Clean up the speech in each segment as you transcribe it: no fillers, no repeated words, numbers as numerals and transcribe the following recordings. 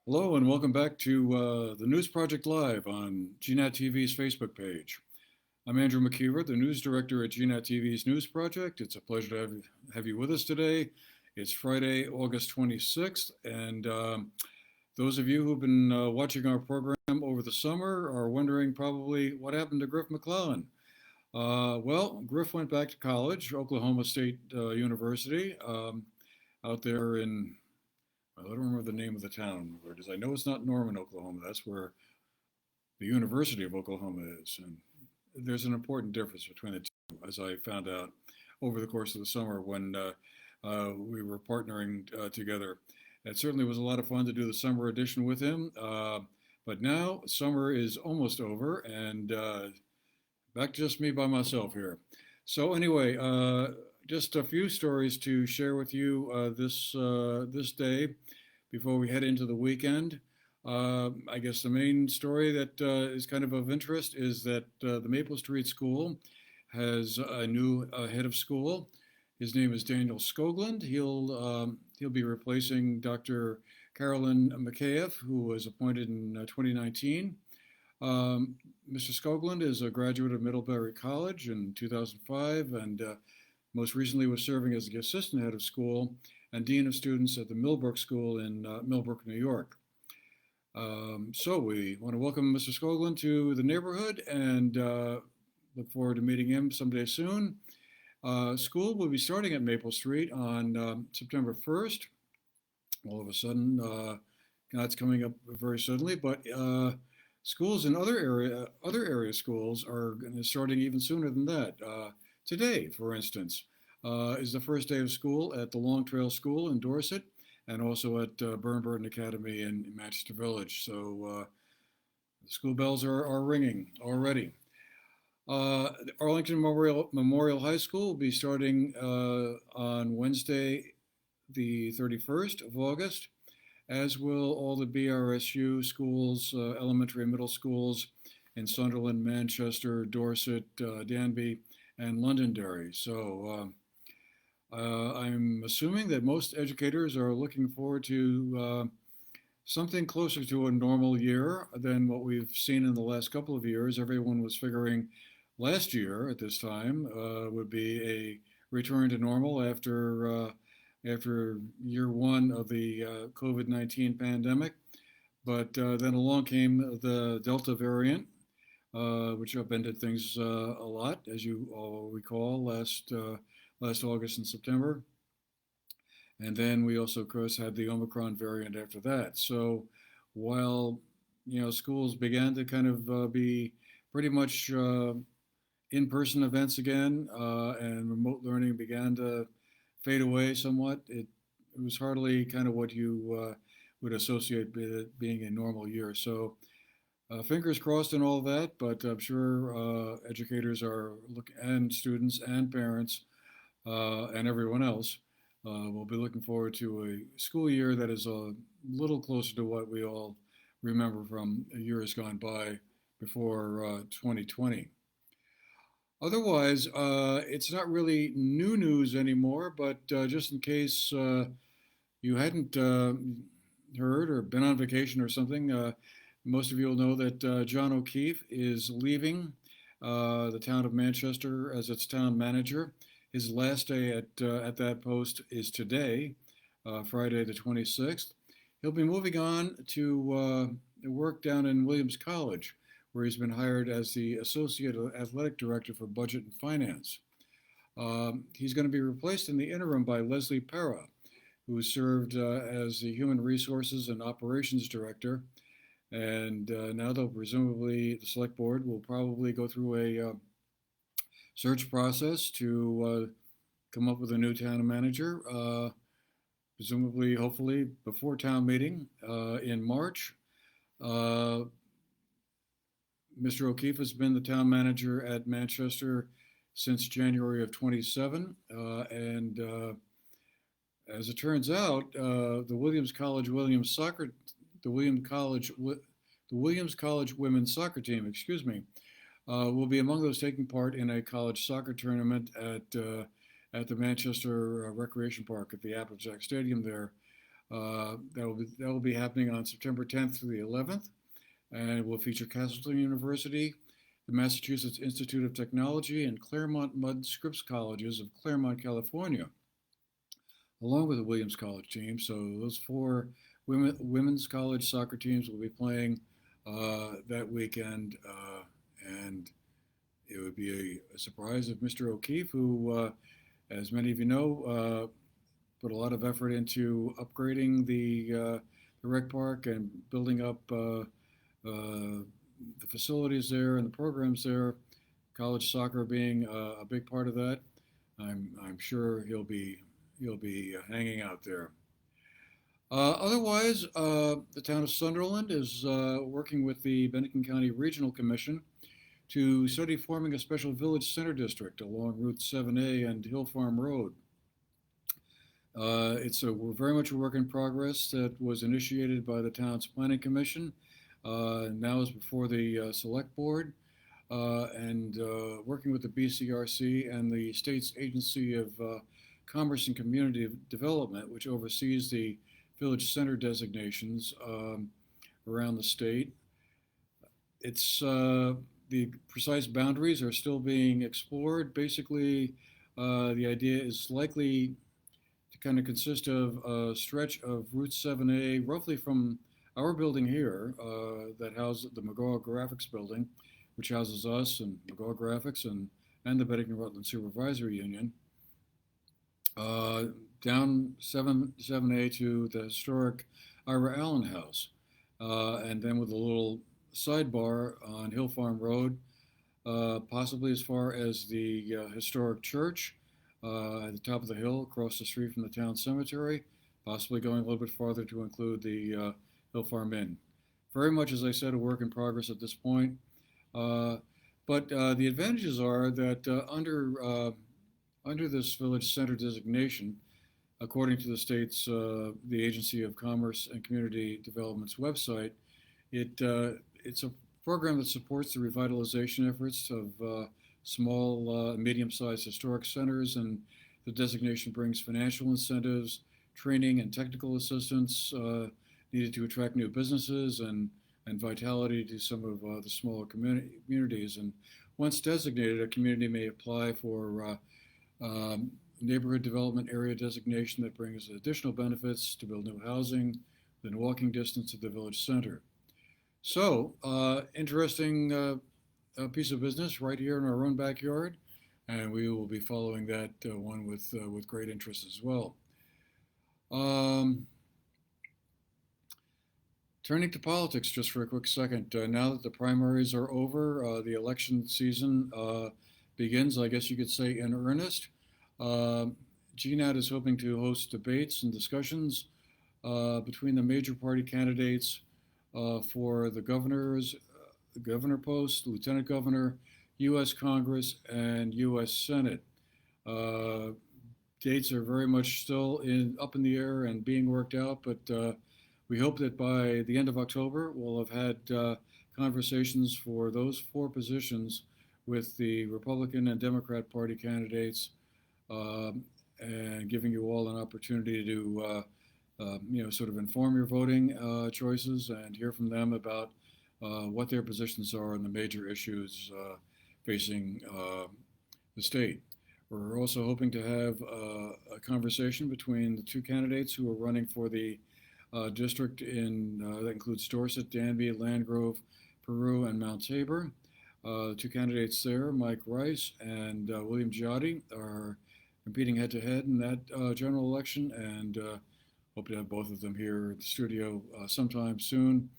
Hello and welcome back to the News Project Live on GNAT-TV's Facebook page. I'm Andrew McKeever, the news director at GNAT-TV's News Project. It's a pleasure to have you with us today. It's Friday, August 26th, and those of you who've been watching our program over the summer are wondering probably what happened to Griff McClellan. Well, Griff went back to college, Oklahoma State University, out there in I don't remember the name of the town where it is. I know it's not Norman, Oklahoma. That's where the University of Oklahoma is. And there's an important difference between the two, as I found out over the course of the summer when we were partnering together. It certainly was a lot of fun to do the summer edition with him. But now summer is almost over, and back to just me by myself here. So anyway, just a few stories to share with you this day before we head into the weekend. I guess the main story that is kind of interest is that the Maple Street School has a new head of school. His name is Daniel Skoglund. He'll be replacing Dr. Carolyn McKeever, who was appointed in 2019. Mr. Skoglund is a graduate of Middlebury College in 2005 and most recently was serving as the assistant head of school and dean of students at the Millbrook School in Millbrook, New York. So we want to welcome Mr. Skoglund to the neighborhood and look forward to meeting him someday soon. School will be starting at Maple Street on September 1st. All of a sudden, that's coming up very suddenly, but schools in other area schools are starting even sooner than that. Today, for instance, is the first day of school at the Long Trail School in Dorset and also at Burnburton Academy in Manchester Village. So the school bells are ringing already. Arlington Memorial High School will be starting on Wednesday, the 31st of August, as will all the BRSU schools, elementary and middle schools in Sunderland, Manchester, Dorset, Danby, and Londonderry. So I'm assuming that most educators are looking forward to something closer to a normal year than what we've seen in the last couple of years. Everyone was figuring last year at this time would be a return to normal after year one of the COVID-19 pandemic. But then along came the Delta variant, which upended things a lot, as you all recall, last August and September. And then we also, of course, had the Omicron variant after that. So while schools began to kind of be pretty much in-person events again, and remote learning began to fade away somewhat, it was hardly kind of what you would associate with it being a normal year. So fingers crossed and all that, but I'm sure educators and students and parents and everyone else will be looking forward to a school year that is a little closer to what we all remember from years gone by before 2020. Otherwise, it's not really new news anymore, but just in case you hadn't heard or been on vacation or something, most of you will know that John O'Keefe is leaving the town of Manchester as its town manager. His last day at that post is today, Friday the 26th. He'll be moving on to work down in Williams College, where he's been hired as the Associate Athletic Director for Budget and Finance. He's going to be replaced in the interim by Leslie Pera, who served as the Human Resources and Operations Director. And now they'll presumably, the Select Board will probably go through a search process to come up with a new town manager, presumably, hopefully, before town meeting in March. Mr. O'Keefe has been the town manager at Manchester since January of 27, and as it turns out, the Williams College women's soccer team, will be among those taking part in a college soccer tournament at the Manchester Recreation Park at the Applejack Stadium there That will be happening on September 10th through the 11th, and it will feature Castleton University, the Massachusetts Institute of Technology, and Claremont Mudd Scripps Colleges of Claremont, California, along with the Williams College team. So those four women's college soccer teams will be playing that weekend, and it would be a surprise if Mr. O'Keefe, who, as many of you know, put a lot of effort into upgrading the rec park and building up the facilities there and the programs there, college soccer being a big part of that. I'm sure he'll be hanging out there. Otherwise, the town of Sunderland is working with the Bennington County Regional Commission to study forming a special village center district along Route 7A and Hill Farm Road. We're very much a work in progress that was initiated by the town's planning commission. Now is before the select board, and working with the BCRC and the state's agency of Commerce and Community Development, which oversees the village center designations around the state. It's the precise boundaries are still being explored. Basically, the idea is likely to kind of consist of a stretch of Route 7A, roughly from our building here, that houses the McGaw Graphics building, which houses us and McGaw Graphics and the Bennington Rutland Supervisory Union, down 7A to the historic Ira Allen House, and then with a little sidebar on Hill Farm Road, possibly as far as the historic church at the top of the hill across the street from the town cemetery, possibly going a little bit farther to include the Hill Farm Inn. Very much, as I said, a work in progress at this point. But the advantages are that under this village center designation, according to the state's, the Agency of Commerce and Community Development's website, it's a program that supports the revitalization efforts of small, medium-sized historic centers, and the designation brings financial incentives, training, and technical assistance needed to attract new businesses and vitality to some of the smaller communities. And once designated, a community may apply for neighborhood development area designation that brings additional benefits to build new housing within walking distance of the village center. So, interesting piece of business right here in our own backyard, and we will be following that one with great interest as well. Turning to politics just for a quick second, now that the primaries are over, the election season begins, I guess you could say, in earnest. GNAT is hoping to host debates and discussions between the major party candidates for the governor post, lieutenant governor, U.S. Congress, and U.S. Senate. Dates are very much still up in the air and being worked out, but we hope that by the end of October, we'll have had conversations for those four positions with the Republican and Democrat Party candidates, and giving you all an opportunity to, sort of inform your voting choices and hear from them about what their positions are on the major issues facing the state. We're also hoping to have a conversation between the two candidates who are running for the district that includes Dorset, Danby, Landgrove, Peru, and Mount Tabor. The two candidates there, Mike Rice and William Giotti, are competing head-to-head in that general election, and hope to have both of them here at the studio sometime soon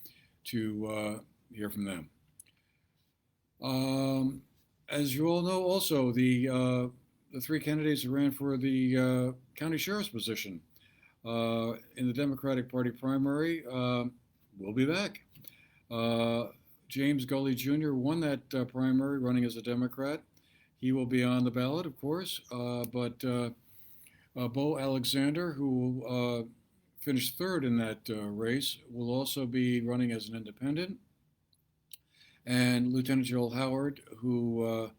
to hear from them. As you all know, also, the three candidates who ran for the county sheriff's position in the Democratic Party primary will be back. James Gully Jr. won that primary running as a Democrat. He will be on the ballot, of course, but Bo Alexander, who finished third in that race, will also be running as an independent. And Lieutenant Joel Howard, who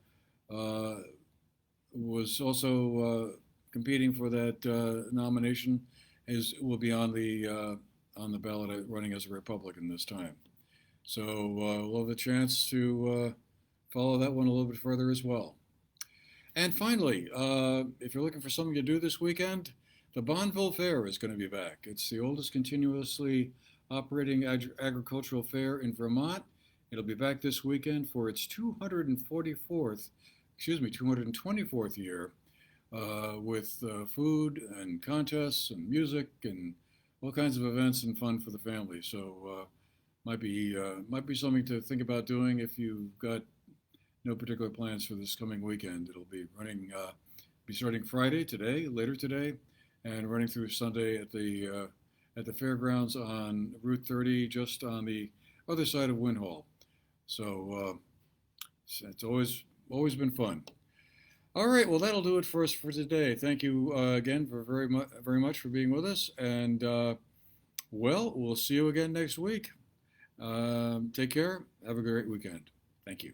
was also competing for that nomination, will be on the ballot running as a Republican this time. So we'll have a chance to follow that one a little bit further as well. And finally, if you're looking for something to do this weekend, the Bonneville Fair is going to be back. It's the oldest continuously operating agricultural fair in Vermont. It'll be back this weekend for its 224th year, with food and contests and music and all kinds of events and fun for the family. So might be something to think about doing if you've got no particular plans for this coming weekend. It'll be starting Friday later today, and running through Sunday at the fairgrounds on Route 30, just on the other side of Win Hall. So it's always been fun. All right, well, that'll do it for us for today. Thank you again for very much for being with us, and we'll see you again next week. Take care. Have a great weekend. Thank you.